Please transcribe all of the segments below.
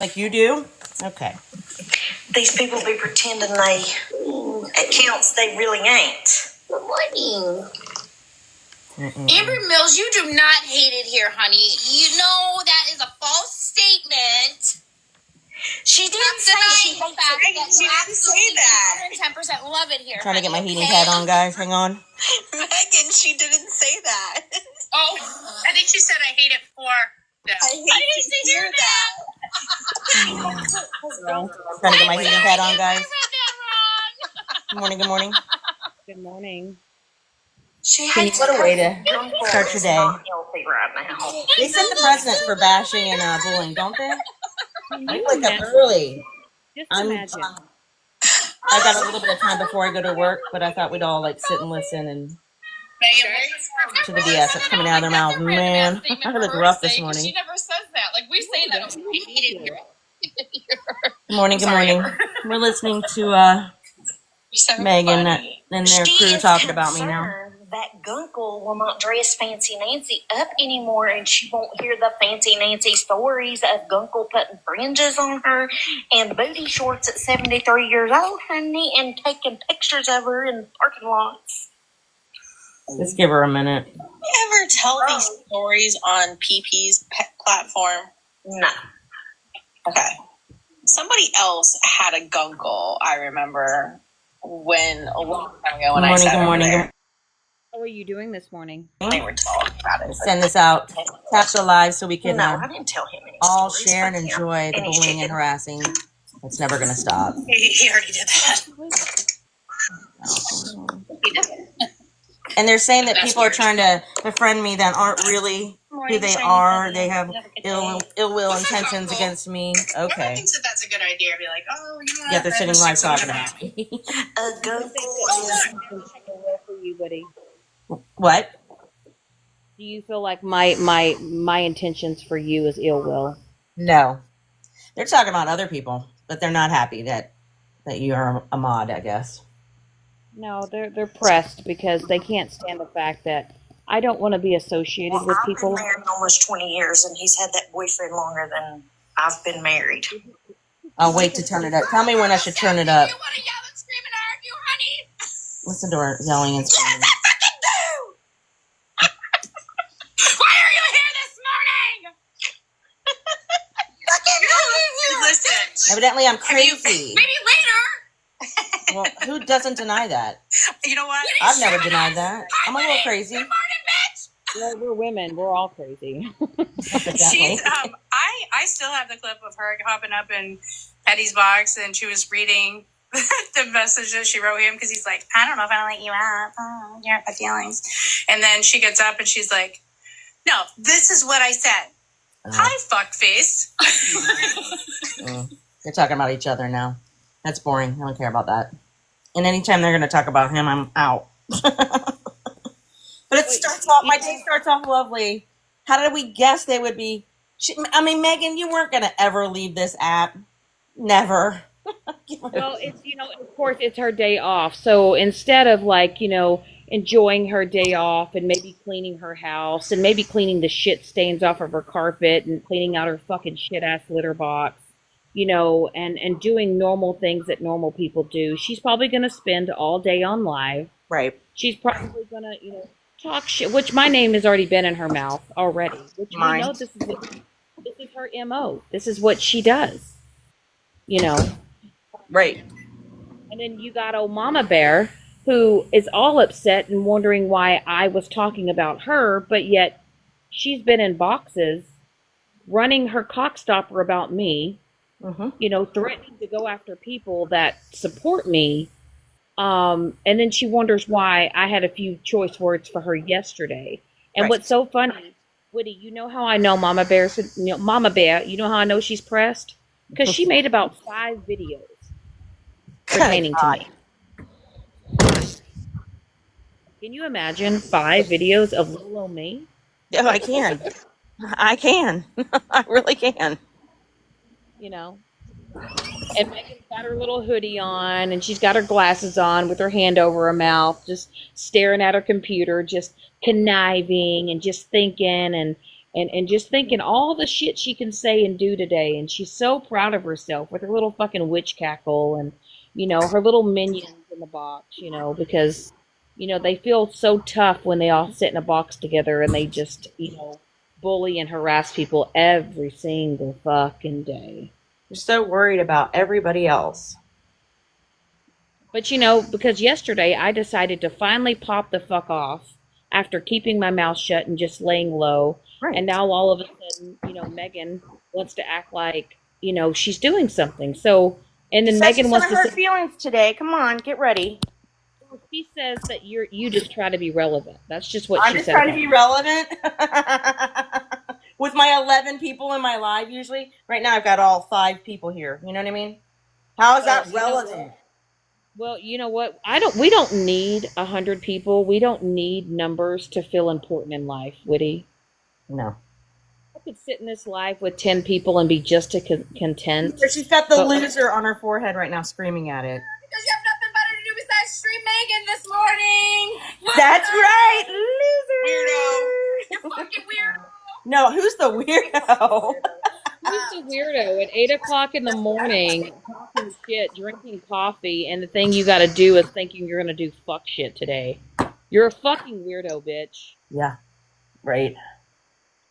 Like you do? Okay. These people be pretending they accounts they really ain't. Good morning. Amber Mills, you do not hate it here, honey. You know that is a false statement. She didn't say she hates it. She didn't say that. 110% love it here. Trying to get my heating pad on, guys. Hang on. Megan, she didn't say that. Oh, I think she said I hate it for them. I hate to hear that. Trying to get my heating pad on, guys. Good morning, good morning. Good morning. What a way to start your day. Right now. They set the precedent for bashing and bullying, don't they? I wake up early. Just imagine. I got a little bit of time before I go to work, but I thought we'd all like sit and listen and to the BS that's coming out of their mouth. Man, I look rough this morning. She never says that. Like we say that. We hate it here. Good morning, good morning. We're listening to Megan and their crew talking about me now. That Gunkle will not dress Fancy Nancy up anymore, and she won't hear the Fancy Nancy stories of Gunkle putting fringes on her and booty shorts at 73 years old, honey, and taking pictures of her in parking lots. Let's give her a minute. You ever tell these stories on PP's platform? No. Okay. Somebody else had a Gunkle, I remember, when a long time ago when I said there. How are you doing this morning? They were talking about it. Send this out. Tap the live so we can I didn't tell him any all stories, share and enjoy the bullying and harassing. It's never going to stop. He already did that. He did it. And they're saying that people are trying to befriend me that aren't really who they are. They have ill will intentions against me. Okay. I think that's a good idea. Be like, oh, you know. Yeah, they're sitting live talking about me. A Gunkle is For you, Witty. What? Do you feel like my intentions for you is ill will? No. They're talking about other people, but they're not happy that you are a mod, I guess. No, they're pressed because they can't stand the fact that I don't want to be associated with people. I've been married almost 20 years, and he's had that boyfriend longer than I've been married. I'll wait to turn it up. Tell me when I should turn it up. You want to yell and scream and argue, honey? Listen to her yelling and screaming. Yes, I fucking do! Why are you here this morning? Listen. Evidently, I'm crazy. Maybe later. Well, who doesn't deny that? You know what? I've never denied that. I'm a little crazy. Good morning, bitch. We're women. We're all crazy. She's I still have the clip of her hopping up in Eddie's box, and she was reading the message that she wrote him because he's like, I don't know if I let you out. Oh, you hurt my feelings. And then she gets up and she's like, no, this is what I said. Hi, fuckface. They're talking about each other now. That's boring. I don't care about that. And anytime they're going to talk about him, I'm out. But my day starts off lovely. How did we guess they would be? Megan, you weren't going to ever leave this app. Never. Well, it's, of course, it's her day off. So instead of enjoying her day off and maybe cleaning her house and maybe cleaning the shit stains off of her carpet and cleaning out her fucking shit ass litter box, and doing normal things that normal people do, she's probably going to spend all day on live. Right. She's probably going to, talk shit, which my name has already been in her mouth already. Which we know this is her MO. This is what she does. Right. And then you got old Mama Bear, who is all upset and wondering why I was talking about her, but yet she's been in boxes running her cockstopper about me, threatening to go after people that support me. And then she wonders why I had a few choice words for her yesterday. And right. What's so funny, Witty, you know how I know Mama Bear, Mama Bear, you know how I know she's pressed? Because she made about 5 videos pertaining to me. Can you imagine 5 videos of little old me? Yeah, I can. I can. I really can. And Megan's got her little hoodie on, and she's got her glasses on with her hand over her mouth, just staring at her computer, just conniving and just thinking and and just thinking all the shit she can say and do today. And she's so proud of herself with her little fucking witch cackle and, her little minions in the box, because, they feel so tough when they all sit in a box together and they just, bully and harass people every single fucking day. You're so worried about everybody else. But because yesterday I decided to finally pop the fuck off after keeping my mouth shut and just laying low. Right. And now all of a sudden, Megan wants to act like, she's doing something. So, and then Megan wants to hurt feelings today. Come on, get ready. She says that you just try to be relevant. That's just what I'm she just said. trying to be relevant with my 11 people in my live. Usually, right now I've got all 5 people here. You know what I mean? How is that relevant? Well, you know what? We don't need 100 people. We don't need numbers to feel important in life, Witty. No. I could sit in this live with 10 people and be just content. She's got the loser on her forehead right now, screaming at it. Because you have nothing better to do besides stream Megan this morning. That's right, loser. Weirdo. You're fucking weirdo. No, who's the weirdo? Who's the weirdo at 8 o'clock in the morning, talking shit, drinking coffee, and the thing you got to do is thinking you're going to do fuck shit today? You're a fucking weirdo, bitch. Yeah, right.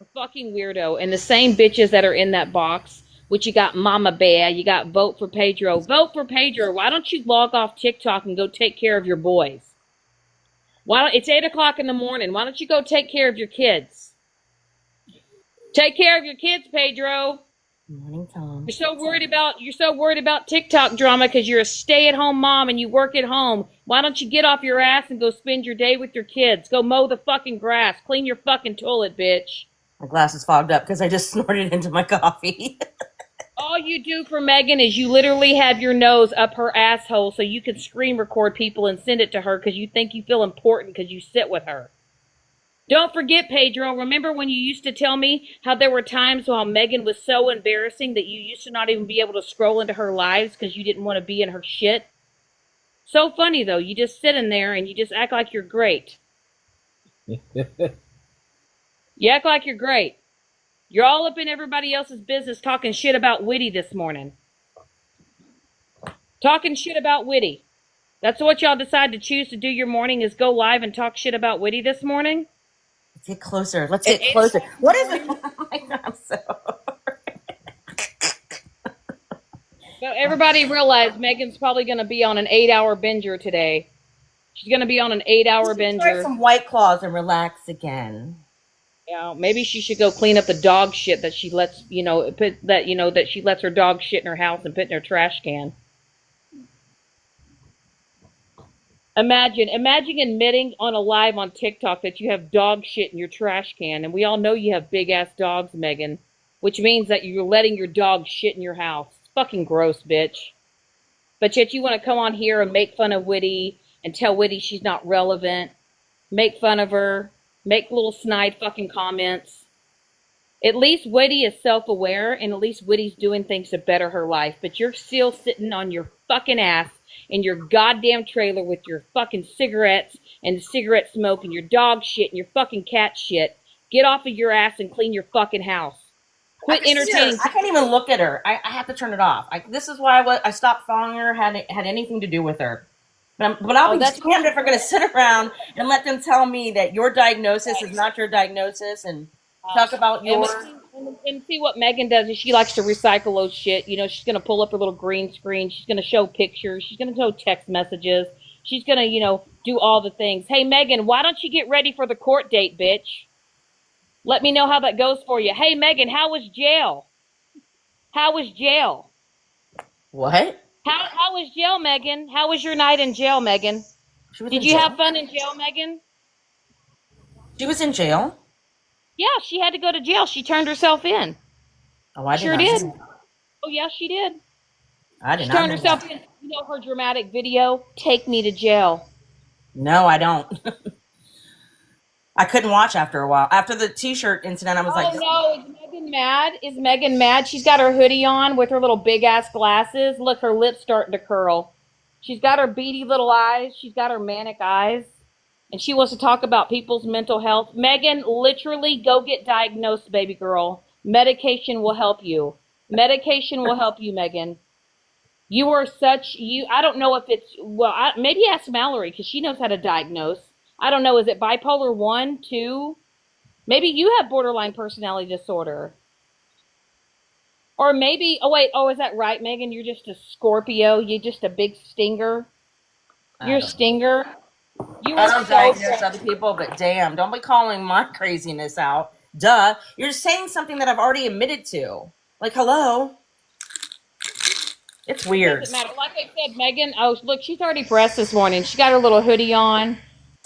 A fucking weirdo. And the same bitches that are in that box, which you got Mama Bear, you got Vote for Pedro. Vote for Pedro. Why don't you log off TikTok and go take care of your boys? It's 8 o'clock in the morning. Why don't you go take care of your kids? Take care of your kids, Pedro. Morning, Tom. You're so worried about TikTok drama because you're a stay-at-home mom and you work at home. Why don't you get off your ass and go spend your day with your kids? Go mow the fucking grass. Clean your fucking toilet, bitch. My glass is fogged up because I just snorted into my coffee. All you do for Megan is you literally have your nose up her asshole so you can screen record people and send it to her because you think you feel important because you sit with her. Don't forget, Pedro, remember when you used to tell me how there were times while Megan was so embarrassing that you used to not even be able to scroll into her lives because you didn't want to be in her shit? So funny, though. You just sit in there and you just act like you're great. You act like you're great. You're all up in everybody else's business talking shit about Witty this morning. Talking shit about Witty. That's what y'all decide to choose to do your morning is go live and talk shit about Witty this morning? Let's get closer. Let's get closer. What is it? Oh my God, I'm so... So everybody realize Megan's probably going to be on an 8-hour binger today. She's going to be on an 8-hour binger. Try some White Claws and relax again. Yeah, maybe she should go clean up the dog shit that she lets, that she lets her dog shit in her house and put in her trash can. Imagine admitting on a live on TikTok that you have dog shit in your trash can, and we all know you have big ass dogs, Megan, which means that you're letting your dog shit in your house. It's fucking gross, bitch. But yet you want to come on here and make fun of Witty and tell Witty she's not relevant, make fun of her, make little snide fucking comments. At least Witty is self-aware, and at least Witty's doing things to better her life, but you're still sitting on your fucking ass in your goddamn trailer with your fucking cigarettes and cigarette smoke and your dog shit and your fucking cat shit. Get off of your ass and clean your fucking house. Quit entertaining. I can't even look at her. I have to turn it off. This is why I stopped following her. Had anything to do with her. But I'll be damned if we're going to sit around and let them tell me that your diagnosis is not your diagnosis and talk about yours. And see what Megan does is she likes to recycle those shit. She's going to pull up her little green screen. She's going to show pictures. She's going to show text messages. She's going to, do all the things. Hey, Megan, why don't you get ready for the court date, bitch? Let me know how that goes for you. Hey, Megan, how was jail? How was jail? What? How was jail, Megan? How was your night in jail, Megan? Did you have fun in jail, Megan? She was in jail? Yeah, she had to go to jail. She turned herself in. Oh, I sure did. Oh, yeah, she did. I did not. She turned herself in. You know her dramatic video, "Take Me to Jail." No, I don't. I couldn't watch after a while. After the T-shirt incident, I was like... Oh, no. Is Megan mad? Is Megan mad? She's got her hoodie on with her little big-ass glasses. Look, her lips starting to curl. She's got her beady little eyes. She's got her manic eyes. And she wants to talk about people's mental health. Megan, literally go get diagnosed, baby girl. Medication will help you. Medication will help you, Megan. You are I don't know if it's, well, maybe ask Mallory because she knows how to diagnose. I don't know. Is it bipolar 1, 2? Maybe you have borderline personality disorder. Or maybe, oh wait, is that right, Megan? You're just a Scorpio. You're just a big stinger. You're a stinger. You I are don't so diagnose other people, but damn, don't be calling my craziness out. Duh. You're saying something that I've already admitted to. Like, hello? It's weird. Doesn't matter. Like I said, Megan, oh, look, she's already pressed this morning. She got her little hoodie on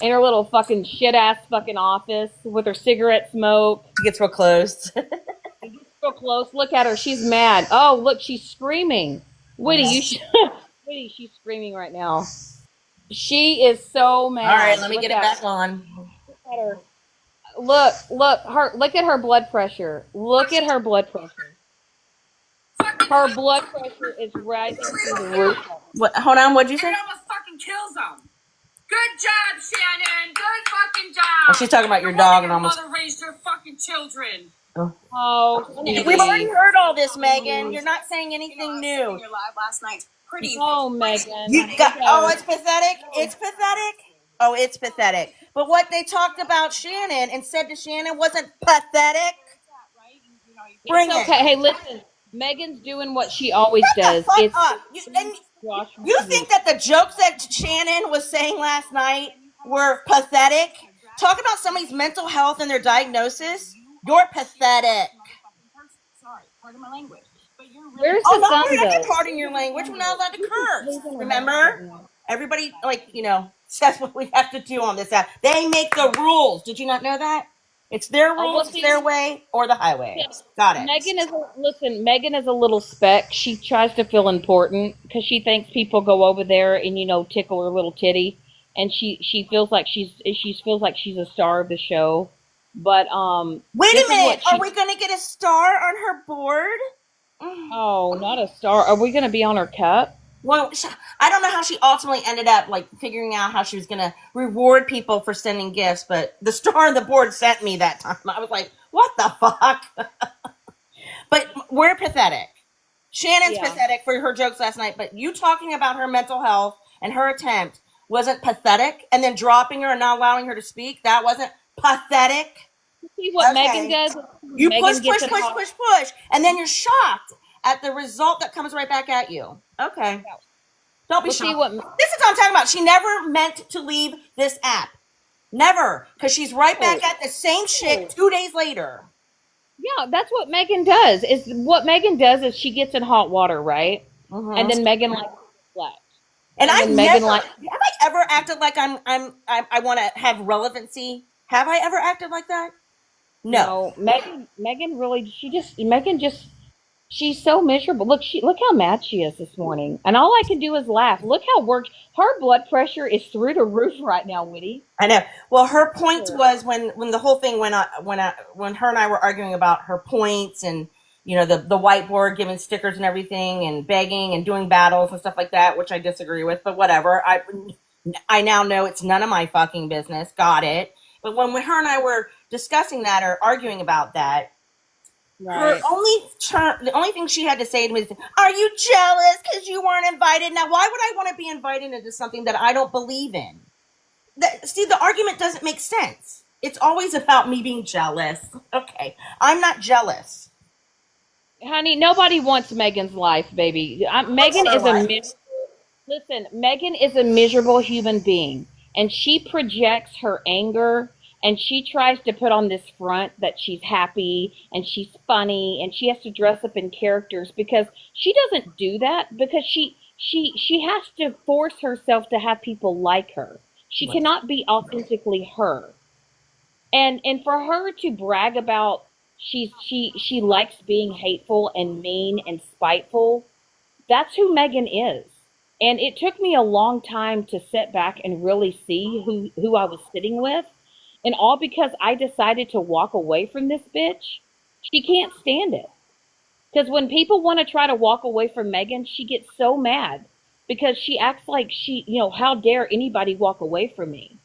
in her little fucking shit-ass fucking office with her cigarette smoke. She gets real close. Real close. Look at her. She's mad. Oh, look, she's screaming. Witty, you should... Witty, she's screaming right now. She is so mad. All right, let me get it back on. Look at her. Look at her blood pressure. Look at her blood pressure. Her blood pressure is rising through the roof. What? Hold on. What'd you say? It almost fucking kills them. Good job, Shannon. Good fucking job. Oh, she's talking about your dog and almost. Mother raised your fucking children. Oh, we've already heard all this, Megan. You're not saying anything new. Your live last night. Pretty. Oh, Megan. It's pathetic. It's pathetic. Oh, it's pathetic. But what they talked about Shannon and said to Shannon wasn't pathetic. Bring it's okay. it. Hey, listen. Megan's doing what she always does. It's up. You think that the jokes that Shannon was saying last night were pathetic? Talk about somebody's mental health and their diagnosis. You're pathetic. Sorry, pardon my language. But you're really Where's the sun, we're not though? pardon your language. We're not allowed to curse. Remember? Everybody, says what we have to do on this app. They make the rules. Did you not know that? It's their rules, it's their way, or the highway. Yes. Got it. Megan is a little speck. She tries to feel important because she thinks people go over there and, tickle her little titty. And she feels like she's a star of the show. But, wait a minute. Are we going to get a star on her board? Oh, not a star. Are we going to be on her cup? Well, I don't know how she ultimately ended up figuring out how she was going to reward people for sending gifts, but the star on the board sent me that time. I was like, what the fuck? But we're pathetic. Shannon's pathetic for her jokes last night, but you talking about her mental health and her attempt wasn't pathetic, and then dropping her and not allowing her to speak, that wasn't pathetic. See what Megan does? You push, and then you're shocked at the result that comes right back at you. Okay. Don't be shocked. This is what I'm talking about. She never meant to leave this app. Never. Because she's right back at the same shit 2 days later. Yeah, that's what Megan does. What Megan does is she gets in hot water, right? Mm-hmm. And then Megan reflects. And have I ever acted like I want to have relevancy? Have I ever acted like that? No. Megan really, she's so miserable. Look how mad she is this morning. And all I can do is laugh. Look how her blood pressure is through the roof right now, Witty. I know. Well, her point was when the whole thing went on, when her and I were arguing about her points and, the whiteboard giving stickers and everything and begging and doing battles and stuff like that, which I disagree with, but whatever. I now know it's none of my fucking business. Got it. But when her and I were discussing that or arguing about that, right. The only thing she had to say to me is, "Are you jealous because you weren't invited?" Now, why would I want to be invited into something that I don't believe in? See, the argument doesn't make sense. It's always about me being jealous. Okay, I'm not jealous. Honey, nobody wants Megan's life, baby. Megan is a miserable human being, and she projects her anger. And she tries to put on this front that she's happy and she's funny and she has to dress up in characters because she doesn't do that because she has to force herself to have people like her. She cannot be authentically her. And for her to brag about she likes being hateful and mean and spiteful, that's who Megan is. And it took me a long time to sit back and really see who I was sitting with. And all because I decided to walk away from this bitch. She can't stand it. Because when people want to try to walk away from Megan, she gets so mad. Because she acts like how dare anybody walk away from me?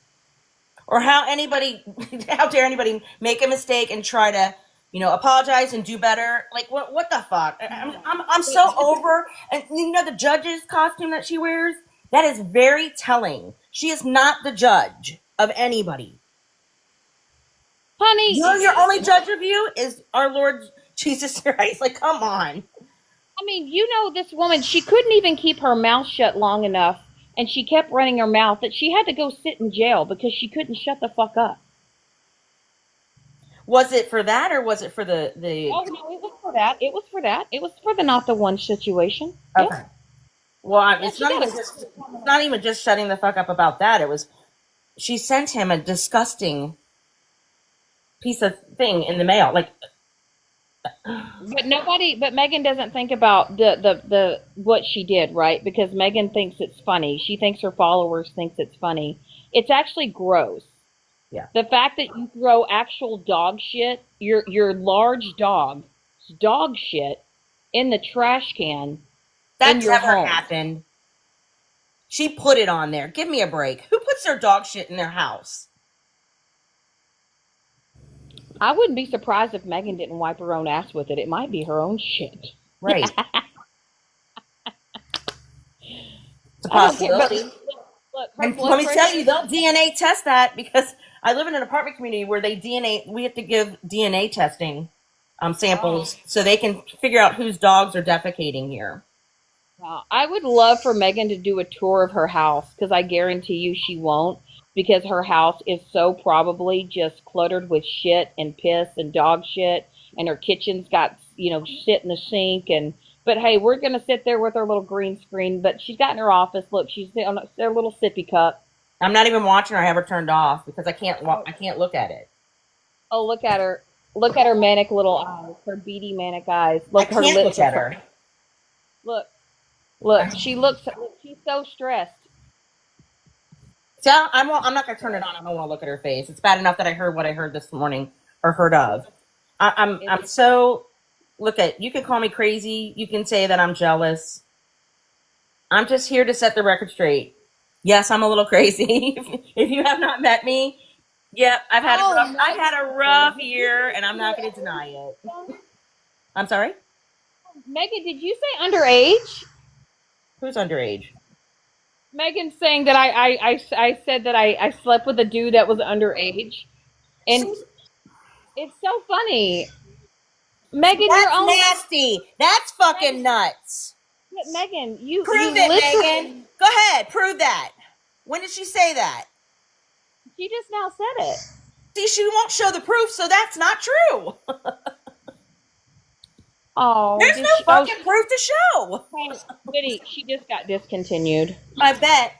or how dare anybody make a mistake and try to, apologize and do better. Like, what the fuck? I'm so over, and the judge's costume that she wears, that is very telling. She is not the judge of anybody. Honey, Your only judge of you is our Lord Jesus Christ. Like, come on. I mean, this woman, she couldn't even keep her mouth shut long enough, and she kept running her mouth that she had to go sit in jail because she couldn't shut the fuck up. Was it for that, or was it for the? Oh no, it was for that. It was for that. It was for the not the one situation. Okay. Yep. Well, it's not even just shutting the fuck up about that. It was, she sent him a disgusting piece of thing in the mail. Like, But Megan doesn't think about the what she did, right? Because Megan thinks it's funny. She thinks her followers thinks it's funny. It's actually gross. yeah. The fact that you throw actual dog shit, your large dog shit in the trash can That in your never home. happened. She put it on there. Give me a break. Who puts their dog shit in their house? I wouldn't be surprised if Megan didn't wipe her own ass with it. It might be her own shit. Right. It's a possibility. Look, And let me tell you, they'll DNA test that, because I live in an apartment community where we have to give DNA testing samples so they can figure out whose dogs are defecating here. I would love for Megan to do a tour of her house, because I guarantee you she won't, because her house is so probably just cluttered with shit and piss and dog shit, and her kitchen's got, shit in the sink. But hey, we're going to sit there with her little green screen, but she's got in her office, look, she's on her little sippy cup. I'm not even watching her. I have her turned off because I can't look at it. Oh, look at her. Look at her manic little eyes, her beady manic eyes. Look, I can't look at her. Look, she's so stressed. So I'm not going to turn it on. I don't want to look at her face. It's bad enough that I heard what I heard this morning, or heard of. I'm so, you can call me crazy. You can say that I'm jealous. I'm just here to set the record straight. Yes, I'm a little crazy. If you have not met me, yep, I've had a rough year, and I'm not going to deny it. I'm sorry? Megan, did you say underage? Who's underage? Megan's saying that I said that I slept with a dude that was underage. And it's so funny. Megan, that's nasty. That's fucking nuts. But Megan, prove it, Megan. Go ahead, prove that. When did she say that? She just now said it. See, she won't show the proof, so that's not true. Oh, there's no fucking proof to show. Witty, she just got discontinued. I bet.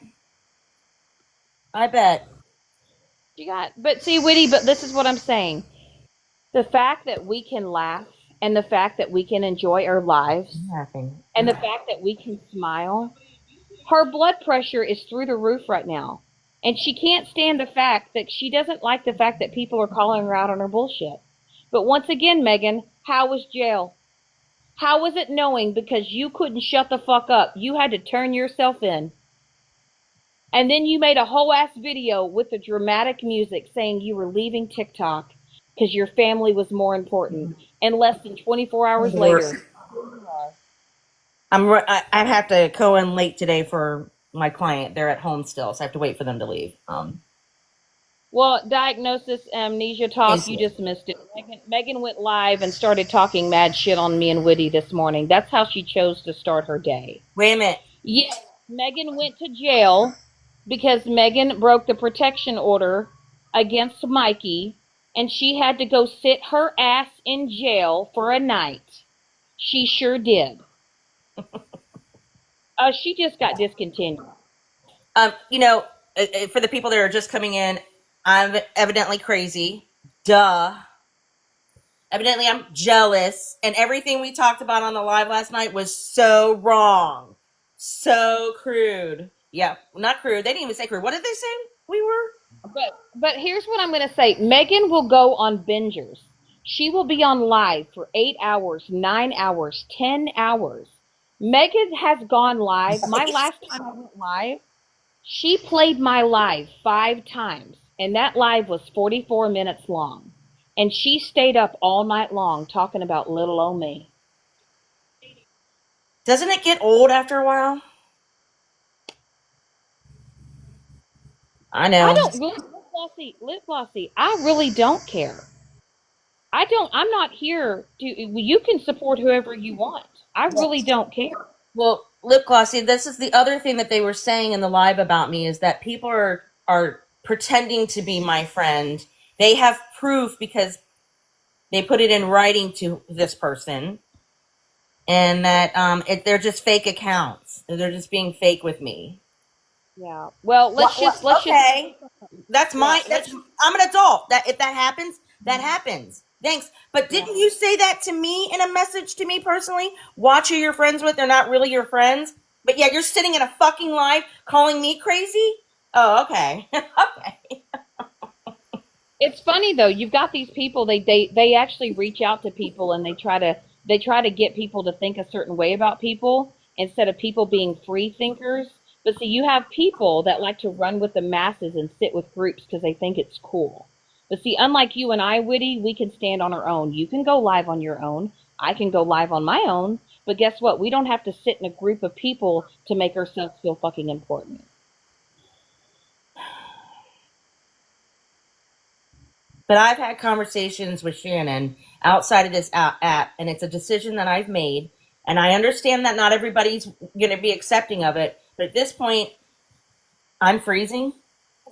But see, Witty, but this is what I'm saying. The fact that we can laugh, and the fact that we can enjoy our lives, and the fact that we can smile, her blood pressure is through the roof right now. And she can't stand the fact that she doesn't like the fact that people are calling her out on her bullshit. But once again, Megan, how was jail? How was it knowing because you couldn't shut the fuck up? You had to turn yourself in. And then you made a whole ass video with the dramatic music saying you were leaving TikTok because your family was more important. And less than 24 hours later. I have to go in late today for my client. They're at home still, so I have to wait for them to leave. Well, diagnosis amnesia talk, you just missed it. Megan went live and started talking mad shit on me and Witty this morning. That's how she chose to start her day. Wait a minute. Yes, Megan went to jail because Megan broke the protection order against Mikey, and she had to go sit her ass in jail for a night. She sure did. She just got discontinued. For the people that are just coming in, I'm evidently crazy. Duh. Evidently, I'm jealous. And everything we talked about on the live last night was so wrong. So crude. Yeah, not crude. They didn't even say crude. What did they say we were? But here's what I'm going to say. Megan will go on bingers. She will be on live for 8 hours, 9 hours, 10 hours. Megan has gone live. My last time I went live, she played my live 5 times. And that live was 44 minutes long. And she stayed up all night long talking about little old me. Doesn't it get old after a while? I I know. don't really, Lip Glossy, I really don't care. I'm not here to, you can support whoever you want. I really don't care. Well, lip glossy. This is the other thing that they were saying in the live about me is that people are pretending to be my friend. They have proof because they put it in writing to this person, and that they're just fake accounts. They're just being fake with me. Yeah. Well, let's just Okay. That's my. That's I'm an adult. That if that happens, that happens. Thanks. But didn't you say that to me in a message to me personally? Watch who you're friends with. They're not really your friends. But yeah, you're sitting in a fucking live calling me crazy. Oh, okay. Okay. It's funny though. You've got these people. They actually reach out to people and they try to get people to think a certain way about people instead of people being free thinkers. But see, you have people that like to run with the masses and sit with groups because they think it's cool. But see, unlike you and I, Witty, we can stand on our own. You can go live on your own. I can go live on my own. But guess what? We don't have to sit in a group of people to make ourselves feel fucking important. But I've had conversations with Shannon outside of this app, and it's a decision that I've made. And I understand that not everybody's going to be accepting of it. But at this point, I'm freezing.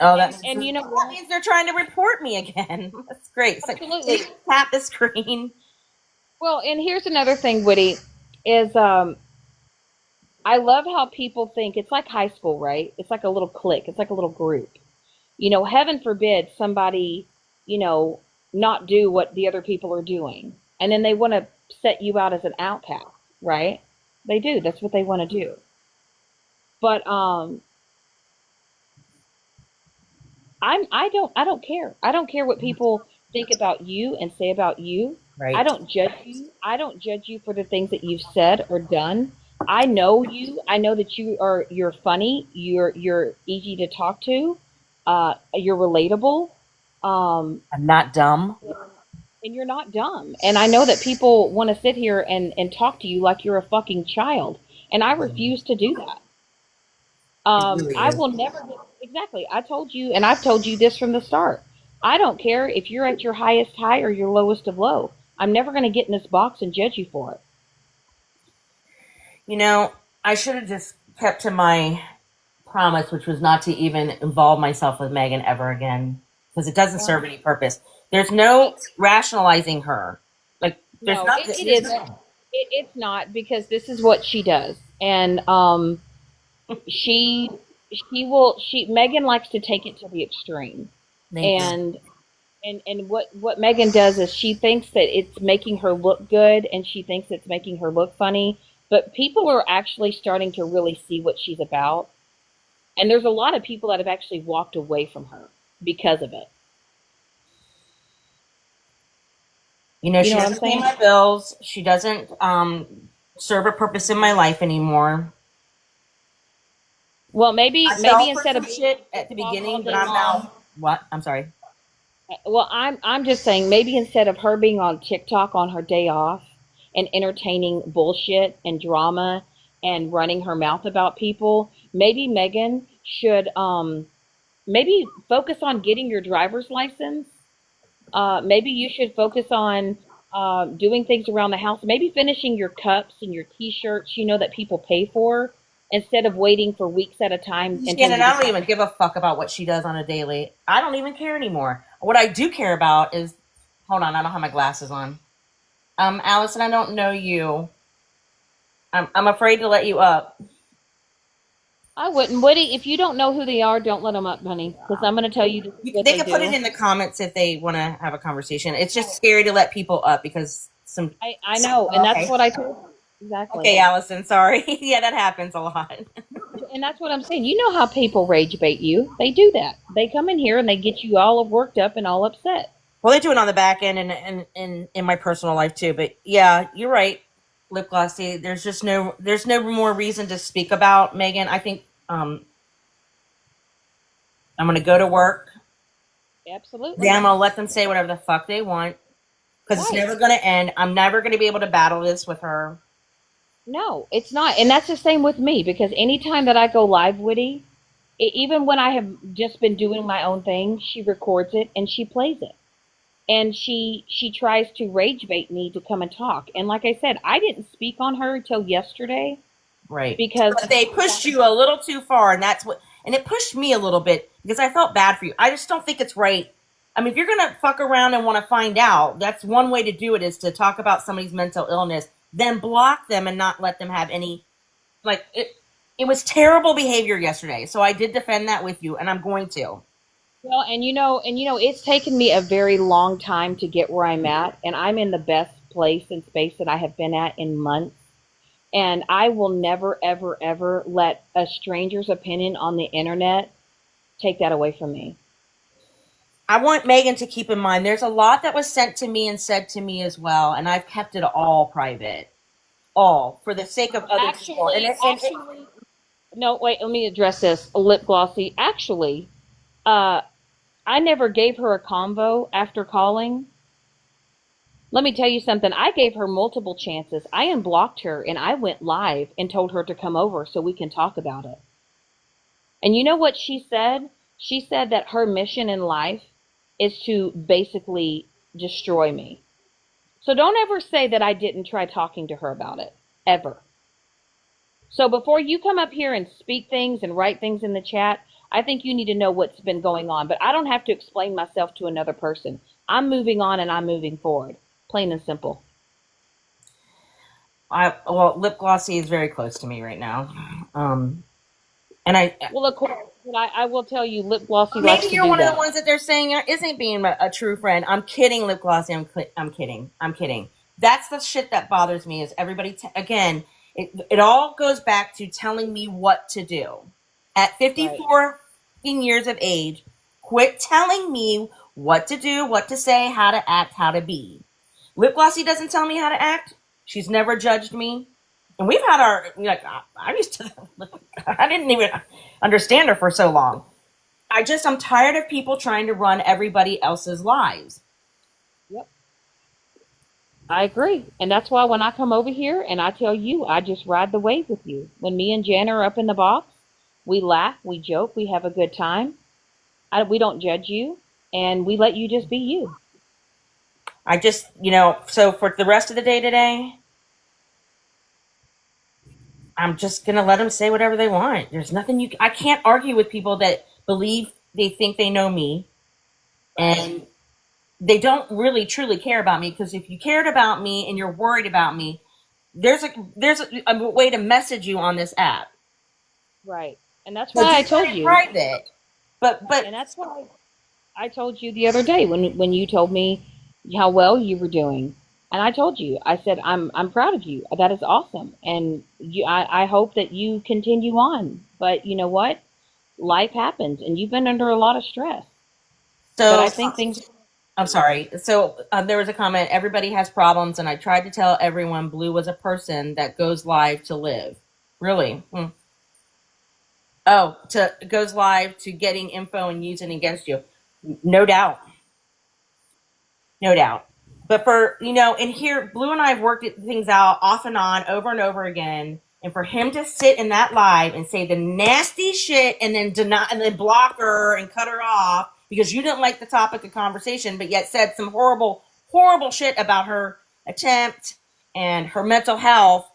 Oh, And you know that means they're trying to report me again. That's great. It's like, absolutely. tap the screen. Well, and here's another thing, Witty, is I love how people think it's like high school, right? It's like a little clique, it's like a little group. Heaven forbid somebody, you know, not do what the other people are doing. And then they want to set you out as an outcast, right? They do. That's what they want to do. But I don't care. I don't care what people think about you and say about you. I Right. don't judge you. I don't judge you for the things that you've said or done. I know you. I know that you're funny. You're easy to talk to. You're relatable. I'm not dumb. And you're not dumb. And I know that people want to sit here and talk to you like you're a fucking child. And I refuse to do that. It really I is. will never exactly. I told you, and I've told you this from the start. I don't care if you're at your highest high or your lowest of low. I'm never going to get in this box and judge you for it. You know, I should have just kept to my promise, which was not to even involve myself with Megan ever again, because it doesn't serve any purpose. There's no rationalizing her. Like, there's No, not. it There's isn't. no. It's not because this is what she does, and she she Megan likes to take it to the extreme, Thank you. and and what Megan does is she thinks that it's making her look good and she thinks it's making her look funny, but people are actually starting to really see what she's about. And there's a lot of people that have actually walked away from her because of it. You know, You she know what I'm doesn't pay saying? my bills. She doesn't serve a purpose in my life anymore. Well, I maybe fell for instead some of shit at the talk all beginning, but day I'm long. now. What? I'm sorry. Well, I'm just saying maybe instead of her being on TikTok on her day off and entertaining bullshit and drama and running her mouth about people, maybe Megan should maybe focus on getting your driver's license. Maybe you should focus on doing things around the house. Maybe finishing your cups and your T-shirts, that people pay for, instead of waiting for weeks at a time until Shannon, you I don't decide. even give a fuck about what she does on a daily. I don't even care anymore. What I do care about is, hold on, I don't have my glasses on. Allison, I don't know you. I'm afraid to let you up. I wouldn't, Woody. If you don't know who they are, don't let them up, honey, because I'm going to tell you this is what They they can put it do. in the comments if they want to have a conversation. It's just scary to let people up because some. I know, and that's Okay, what I told you. Exactly. okay, Allison. Sorry. Yeah, that happens a lot. And that's what I'm saying. You know how people rage bait you. They do that. They come in here and they get you all worked up and all upset. Well, they do it on the back end and in my personal life too. But yeah, you're right, lip glossy. There's no more reason to speak about Megan. I think I'm going to go to work. Absolutely. Then I'm going to let them say whatever the fuck they want because it's Right. never going to end. I'm never going to be able to battle this with her. No, it's not. And that's the same with me because anytime that I go live, Witty, even when I have just been doing my own thing, she records it and she plays it. And she tries to rage bait me to come and talk. And like I said, I didn't speak on her until yesterday Right. because But they pushed you a little too far, and and it pushed me a little bit because I felt bad for you. I just don't think it's right. I mean, if you're going to fuck around and want to find out, that's one way to do it is to talk about somebody's mental illness, then block them and not let them have any, like, it was terrible behavior yesterday. So I did defend that with you, and I'm going to. well, and it's taken me a very long time to get where I'm at, and I'm in the best place and space that I have been at in months. And I will never, ever, ever let a stranger's opinion on the internet take that away from me. I want Megan to keep in mind there's a lot that was sent to me and said to me as well, and I've kept it all private, all for the sake of other people. Actually, no, wait, let me address this. Lip glossy. Actually, uh, I never gave her a convo after calling. Let me tell you something. I gave her multiple chances. I unblocked her and I went live and told her to come over so we can talk about it. And you know what she said? She said that her mission in life is to basically destroy me. So don't ever say that I didn't try talking to her about it. Ever. So before you come up here and speak things and write things in the chat, I think you need to know what's been going on. But I don't have to explain myself to another person. I'm moving on and I'm moving forward. Plain and simple. Well, lip glossy is very close to me right now. And Well, of course, but I will tell you, lip glossy likes maybe to you're do one of the that. ones that they're saying isn't being a true friend. I'm kidding, lip glossy. I'm kidding. I'm kidding. That's the shit that bothers me. Is everybody again? It all goes back to telling me what to do. At Right. 54 years of age, quit telling me what to do, what to say, how to act, how to be. Lip glossy doesn't tell me how to act. She's never judged me. And we've had our, like, I used to, I didn't even understand her for so long. I'm tired of people trying to run everybody else's lives. Yep. I agree. And that's why when I come over here and I tell you, I just ride the wave with you. When me and Jan are up in the box, we laugh, we joke, we have a good time. We don't judge you, and we let you just be you. I just, so for the rest of the day today, I'm just going to let them say whatever they want. There's nothing I can't argue with people that believe they think they know me and they don't really truly care about me, because if you cared about me and you're worried about me, there's a way to message you on this app. Right. And that's So why I do that told in you. private. But And that's why I told you the other day when you told me how well you were doing. And I told you, I said, I'm proud of you. That is awesome. And I hope that you continue on. But you know what? Life happens and you've been under a lot of stress. But so I think things. I'm sorry. So there was a comment. Everybody has problems, and I tried to tell everyone Blue was a person that goes live to live. Really? Oh, to goes live to getting info and using it against you. No doubt. No doubt. But and here, Blue and I have worked things out off and on over and over again. And for him to sit in that live and say the nasty shit and then deny and then block her and cut her off because you didn't like the topic of conversation, but yet said some horrible, horrible shit about her attempt and her mental health.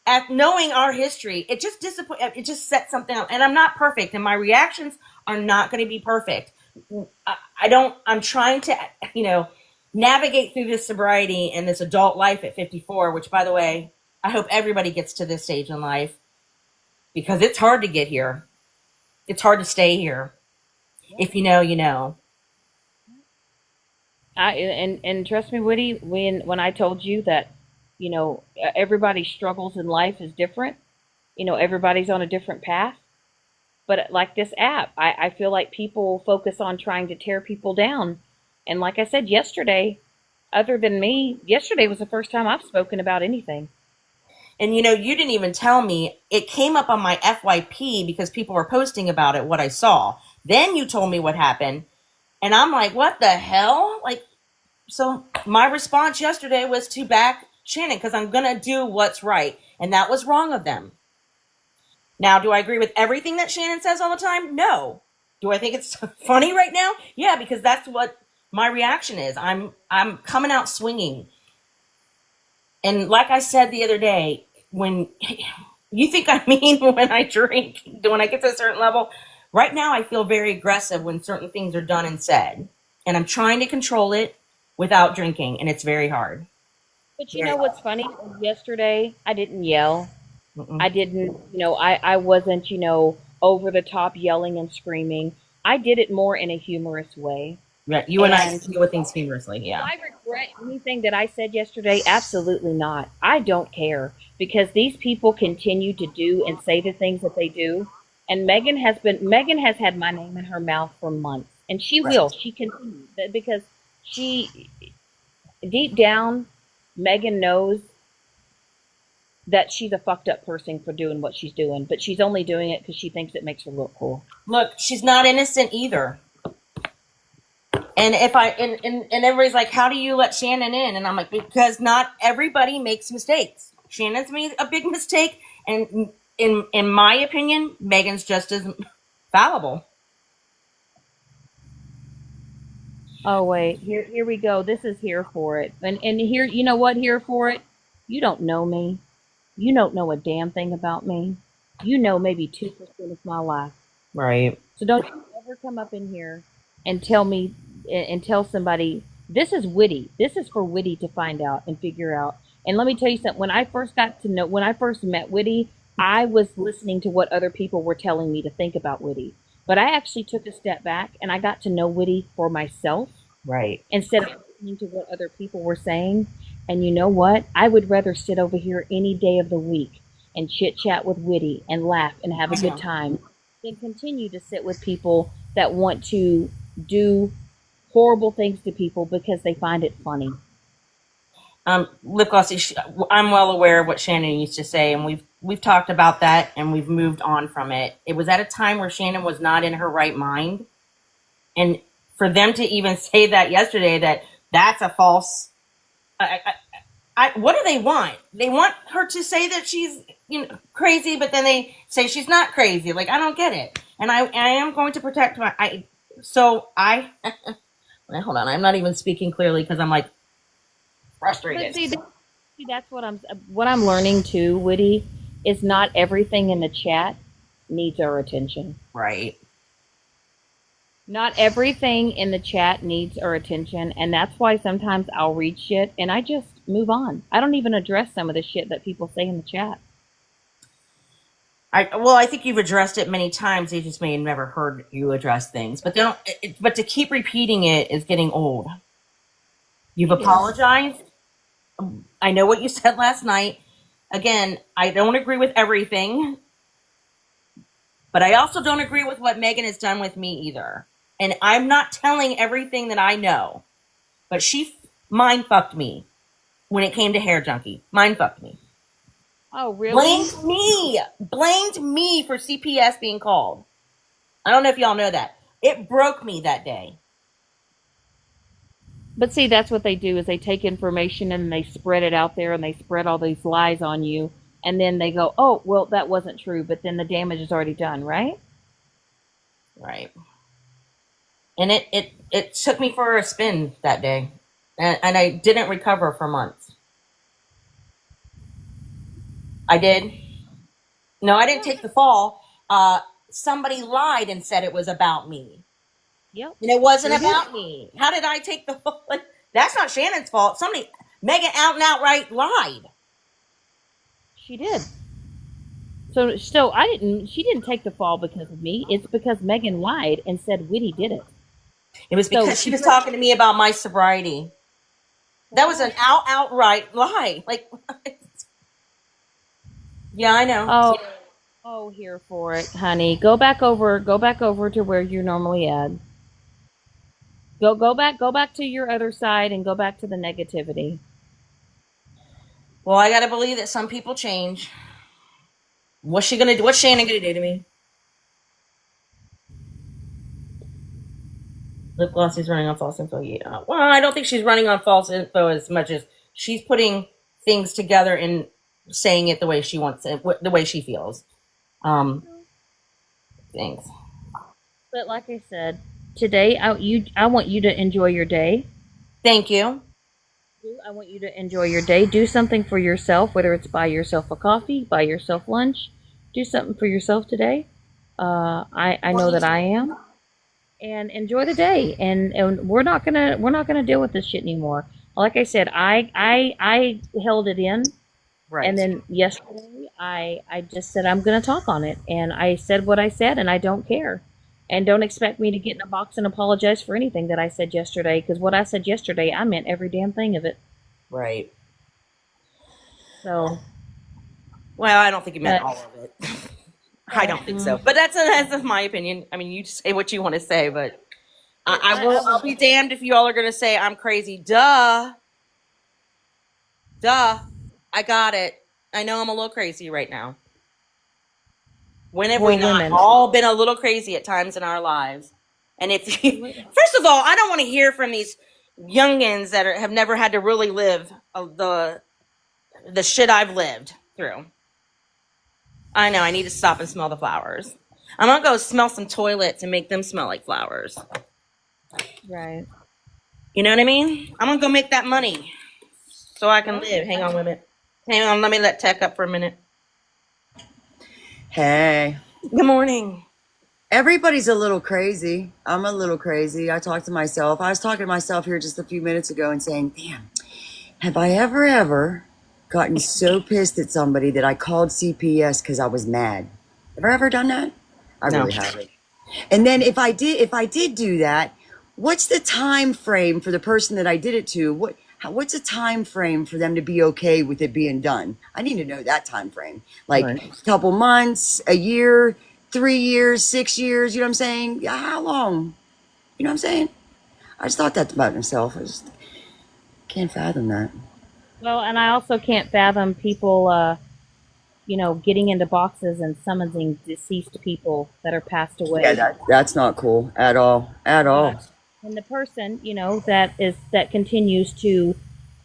At knowing our history, it just it just sets something up. And I'm not perfect, and my reactions are not going to be perfect. I'm trying to, navigate through this sobriety and this adult life at 54, which, by the way, I hope everybody gets to this stage in life, because it's hard to get here. It's hard to stay here. If you know, you know. And trust me, Woody, when I told you that, everybody's struggles in life is different. Everybody's on a different path. But like this app, I feel like people focus on trying to tear people down. And like I said yesterday, other than me, yesterday was the first time I've spoken about anything. And you didn't even tell me. It came up on my FYP because people were posting about it, what I saw. Then you told me what happened. And I'm like, what the hell? Like, so my response yesterday was to back Shannon because I'm going to do what's right. And that was wrong of them. Now, do I agree with everything that Shannon says all the time? No. Do I think it's funny right now? Yeah, because that's what my reaction is. I'm coming out swinging. And like I said the other day, when you think I mean when I drink, when I get to a certain level, right now I feel very aggressive when certain things are done and said. And I'm trying to control it without drinking, and it's very hard. But you Very know hard. what's funny? Yesterday, I didn't yell. Mm-mm. I didn't, I wasn't, over the top yelling and screaming. I did it more in a humorous way. Yeah, you and I And deal with things humorously, do yeah. I regret anything that I said yesterday? Absolutely not. I don't care because these people continue to do and say the things that they do. And Megan has had my name in her mouth for months, and she Right. will. She continues because she deep down, Megan knows that she's a fucked up person for doing what she's doing, but she's only doing it because she thinks it makes her look cool. Look, she's not innocent either. And if I and everybody's like, how do you let Shannon in? And I'm like, because not everybody makes mistakes. Shannon's made a big mistake, and in my opinion, Megan's just as fallible. Oh wait, here we go. This is here for it. And here, you know what? Here for it. You don't know me. You don't know a damn thing about me. You know maybe 2% of my life. Right. So don't you ever come up in here and tell me and tell somebody this is Witty. This is for Witty to find out and figure out. And let me tell you something. When I first met Witty, I was listening to what other people were telling me to think about Witty. But I actually took a step back and I got to know Witty for myself Right. instead of listening to what other people were saying. And you know what? I would rather sit over here any day of the week and chit chat with Witty and laugh and have a good time than continue to sit with people that want to do horrible things to people because they find it funny. Lip glossy. I'm well aware of what Shannon used to say, and we've talked about that, and we've moved on from it. It was at a time where Shannon was not in her right mind, and for them to even say that yesterday, that's a false. What do they want? They want her to say that she's crazy, but then they say she's not crazy. Like, I don't get it, and I am going to protect my. Hold on. I'm not even speaking clearly because I'm like But frustrated. see, that's what I'm learning too, Woody, is not everything in the chat needs our attention. Right. Not everything in the chat needs our attention, and that's why sometimes I'll read shit and I just move on. I don't even address some of the shit that people say in the chat. I think you've addressed it many times. They just may have never heard you address things, but they don't. But to keep repeating it is getting old. You've apologized. I know what you said last night. Again, I don't agree with everything, but I also don't agree with what Megan has done with me either. And I'm not telling everything that I know, but she mind fucked me when it came to Hair Junkie. Mind fucked me. Oh, really? Blamed me for CPS being called. I don't know if y'all know that. It broke me that day. But see, that's what they do is they take information and they spread it out there and they spread all these lies on you. And then they go, oh, well, that wasn't true. But then the damage is already done, right? Right. And it took me for a spin that day. And I didn't recover for months. I did. No, I didn't take the fall. Somebody lied and said it was about me. Yep. And it wasn't about me. How did I take the fall? Like, that's not Shannon's fault. Megan out and outright lied. She did. So she didn't take the fall because of me. It's because Megan lied and said Witty did it. It was because she was talking to me about my sobriety. That was an outright lie. Like, yeah, I know. Oh, here for it, honey. Go back over to where you're normally at. Go back to your other side and go back to the negativity. Well, I gotta believe that some people change. What's she gonna do? What's Shannon gonna do to me? Lip gloss is running on false info. Yeah. Well, I don't think she's running on false info as much as she's putting things together and saying it the way she wants it, the way she feels. Thanks. But like I said, today I want you to enjoy your day. Thank you. I want you to enjoy your day. Do something for yourself, whether it's buy yourself a coffee, buy yourself lunch. Do something for yourself today. I know that I am. And enjoy the day. And we're not gonna deal with this shit anymore. Like I said, I held it in. Right. And then yesterday I just said I'm gonna talk on it. And I said what I said and I don't care. And don't expect me to get in a box and apologize for anything that I said yesterday, because what I said yesterday, I meant every damn thing of it. Right. So. Well, I don't think you meant all of it. I don't think so. But that's my opinion. I mean, you say what you want to say, but I'll be damned if you all are going to say I'm crazy. Duh. I got it. I know I'm a little crazy right now. When have we not all been a little crazy at times in our lives? And if you, first of all, I don't want to hear from these youngins that have never had to really live the shit I've lived through. I know, I need to stop and smell the flowers. I'm going to go smell some toilets and make them smell like flowers. Right. You know what I mean? I'm going to go make that money so I can live. Hang on a minute. Hang on, let me let Tech up for a minute. Hey. Good morning. Everybody's a little crazy. I'm a little crazy. I talk to myself. I was talking to myself here just a few minutes ago and saying, damn, have I ever gotten so pissed at somebody that I called CPS because I was mad? Have I ever done that? I really haven't. And then if I did do that, what's the time frame for the person that I did it to? What's a time frame for them to be okay with it being done? I need to know that time frame. Like a couple months, a year, 3 years, 6 years, you know what I'm saying? Yeah, how long? You know what I'm saying? I just thought that about myself. I just can't fathom that. Well, and I also can't fathom people, getting into boxes and summoning deceased people that are passed away. Yeah, that's not cool at all. At all. And the person, that continues to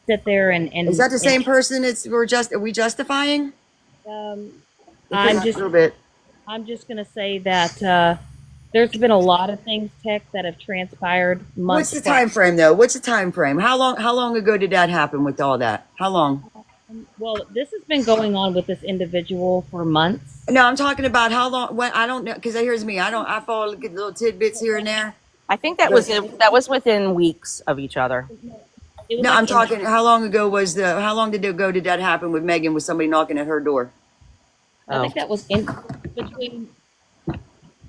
sit there and is that the same person? Are we justifying? I'm just gonna say that there's been a lot of things, Tech, that have transpired. What's the time frame, though? What's the time frame? How long ago did that happen with all that? How long? Well, this has been going on with this individual for months. No, I'm talking about how long. What I don't know, because here's me. I follow little tidbits here and there. I think that was within weeks of each other. No, I'm talking. How long ago how long did that happen with Megan? Was somebody knocking at her door? I think that was in between.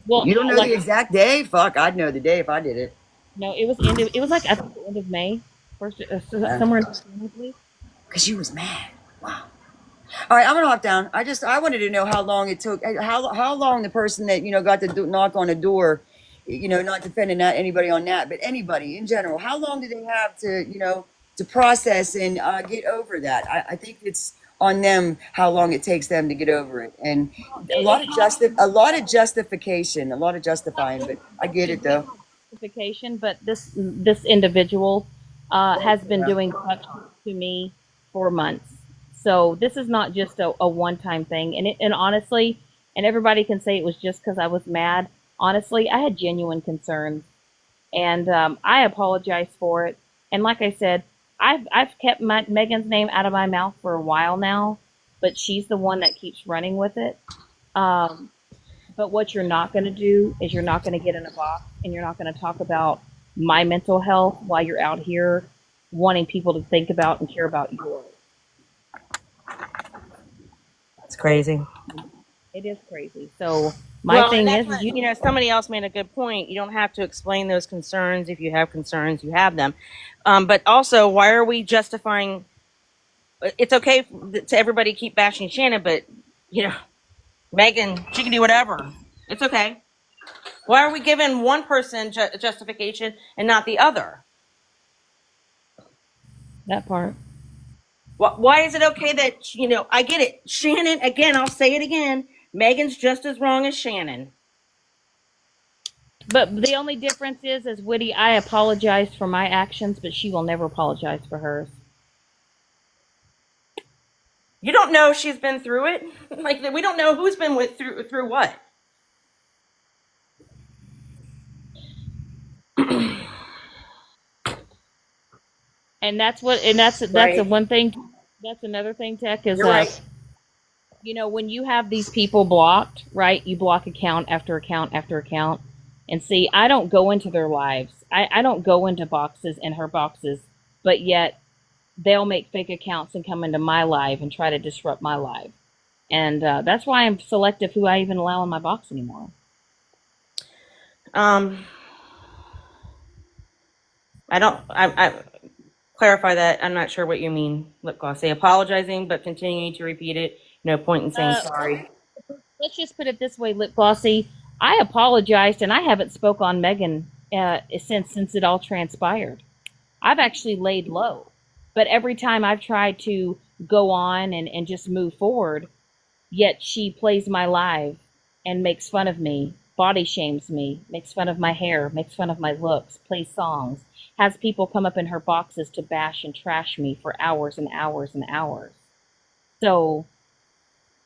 Well, you don't know the exact day? Fuck, I'd know the day if I did it. No, it was like at the end of May, somewhere in the week. Because you was mad. Wow. All right, I'm gonna hop down. I wanted to know how long it took. How long the person that got to knock on the door. Not defending anybody on that, but anybody in general. How long do they have to process and get over that? I think it's on them how long it takes them to get over it, and a lot of justification, a lot of justifying. But I get it though. Justification, but this individual has been doing such to me for months. So this is not just a one-time thing, and honestly, and everybody can say it was just because I was mad. Honestly, I had genuine concerns, and I apologize for it. And like I said, I've kept Megan's name out of my mouth for a while now, but she's the one that keeps running with it. But what you're not going to do is you're not going to get in a box, and you're not going to talk about my mental health while you're out here wanting people to think about and care about yours. That's crazy. It is crazy. So my thing is, somebody else made a good point. You don't have to explain those concerns. If you have concerns, you have them. But also, why are we justifying? It's okay to everybody keep bashing Shannon, but Megan, she can do whatever. It's okay. Why are we giving one person justification and not the other? That part. Why is it okay that I get it, Shannon? Again, I'll say it again. Megan's just as wrong as Shannon. But the only difference is Witty, I apologized for my actions, but she will never apologize for hers. You don't know if she's been through it. Like we don't know who's been through what. And that's what, and that's Right. a one thing. That's another thing, Tech, is You're right. you know, when you have these people blocked, right? You block account after account after account. And see, I don't go into their lives. I don't go into boxes and her boxes, but yet they'll make fake accounts and come into my live and try to disrupt my live. And that's why I'm selective who I even allow in my box anymore. I don't. I clarify that. I'm not sure what you mean. Lip gloss. Say apologizing, but continuing to repeat it. No point in saying sorry. Let's just put it this way, Lip Glossy. I apologized, and I haven't spoke on Megan since it all transpired. I've actually laid low, but every time I've tried to go on and just move forward, yet she plays my live and makes fun of me, body shames me, makes fun of my hair, makes fun of my looks, plays songs, has people come up in her boxes to bash and trash me for hours and hours and hours. So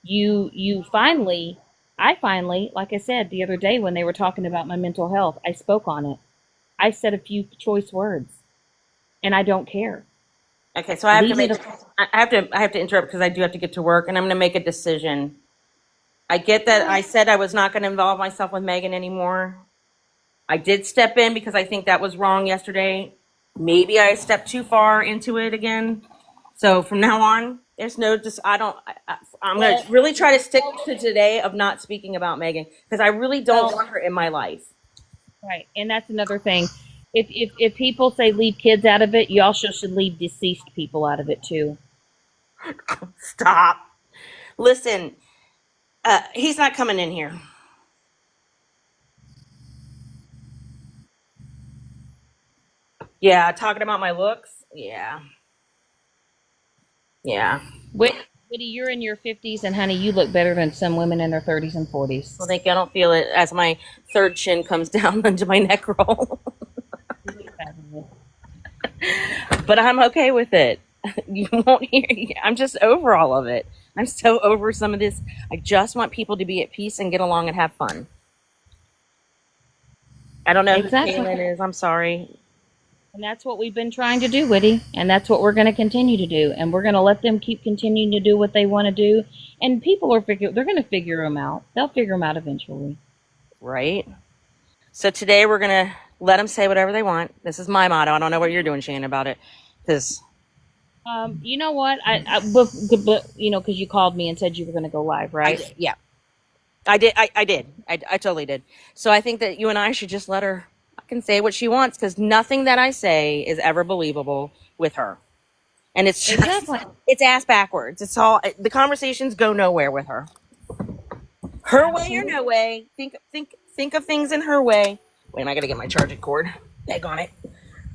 you finally, I finally, like I said the other day when they were talking about my mental health, I spoke on it. I said a few choice words, and I don't care. Okay, so I have to Leave me make. the I have to interrupt because I do have to get to work, and I'm going to make a decision. I get that I said I was not going to involve myself with Megan anymore. I did step in because I think that was wrong yesterday. Maybe I stepped too far into it again. So from now on, there's no just I'm going to really try to stick to today of not speaking about Megan because I really don't want her in my life. right, and that's another thing. If people say leave kids out of it, you also should leave deceased people out of it too. Stop. Listen, he's not coming in here. Yeah, talking about my looks. Yeah. Yeah. Witty, you're in your 50s, and honey, you look better than some women in their 30s and 40s. Well, thank you. I don't feel it as my third chin comes down into my neck roll. But I'm okay with it. You won't hear. I'm just over all of it. I'm so over some of this. I just want people to be at peace and get along and have fun. I don't know Exactly. who Kaylin is. I'm sorry. And that's what we've been trying to do, Witty. And that's what we're going to continue to do. And we're going to let them keep continuing to do what they want to do. And people they're going to figure them out. They'll figure them out eventually. Right? So today we're going to let them say whatever they want. This is my motto. I don't know what you're doing, Shane, about it. Because you know what? But you know, because you called me and said you were going to go live, right? yeah. I did. I did. I totally did. So I think that you and I should just let her fucking say what she wants because nothing that I say is ever believable with her. And it's just, Exactly. it's ass backwards. It's all, the conversations go nowhere with her. Her way or no way. Think of things in her way. Wait, I got to get my charging cord. Egg on it.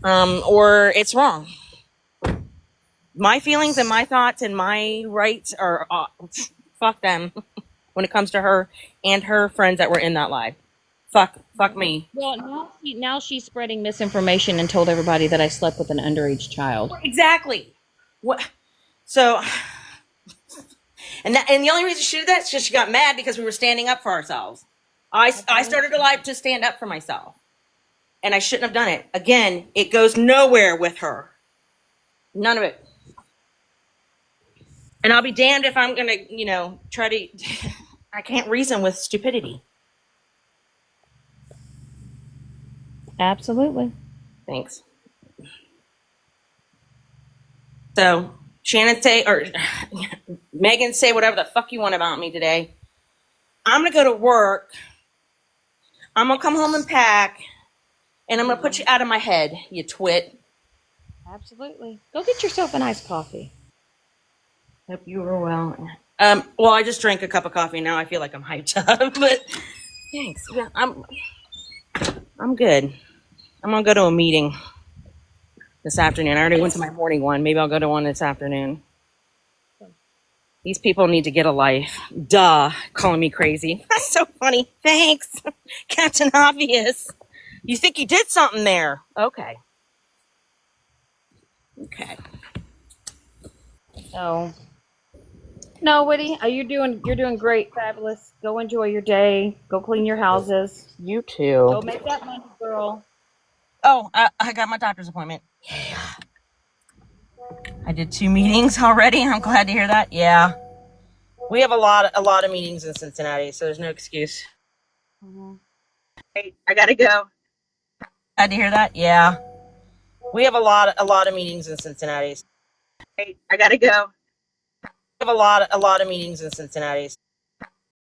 Or it's wrong. My feelings and my thoughts and my rights are, fuck them. When it comes to her and her friends that were in that live. Fuck me. Well, now she's spreading misinformation and told everybody that I slept with an underage child. Exactly. What? So, and the only reason she did that is because she got mad because we were standing up for ourselves. I started a live to stand up for myself. And I shouldn't have done it. Again, it goes nowhere with her. None of it. And I'll be damned if I'm going to, try to... I can't reason with stupidity. Absolutely. Thanks. So, Shannon Megan say whatever the fuck you want about me today. I'm going to go to work. I'm going to come home and pack. And I'm going to put you out of my head, you twit. Absolutely. Go get yourself a nice coffee. Hope you were well. Well, I just drank a cup of coffee. Now I feel like I'm hyped up, but thanks. Yeah, I'm good. I'm gonna go to a meeting this afternoon. I already went to my morning one. Maybe I'll go to one this afternoon. These people need to get a life. Duh, calling me crazy. That's so funny. Thanks, Captain Obvious. You think you did something there? Okay. Okay. So, no, Witty, you're doing great, fabulous. Go enjoy your day. Go clean your houses. You Go too. make that money, girl. Oh, I got my doctor's appointment. Yeah. I did 2 meetings already. I'm glad to hear that. Yeah. We have a lot of meetings in Cincinnati, so there's no excuse. Mm-hmm. Hey, I gotta go. Glad to hear that. Yeah. We have a lot of meetings in Cincinnati. Hey, I gotta go. We have a lot of meetings in Cincinnati.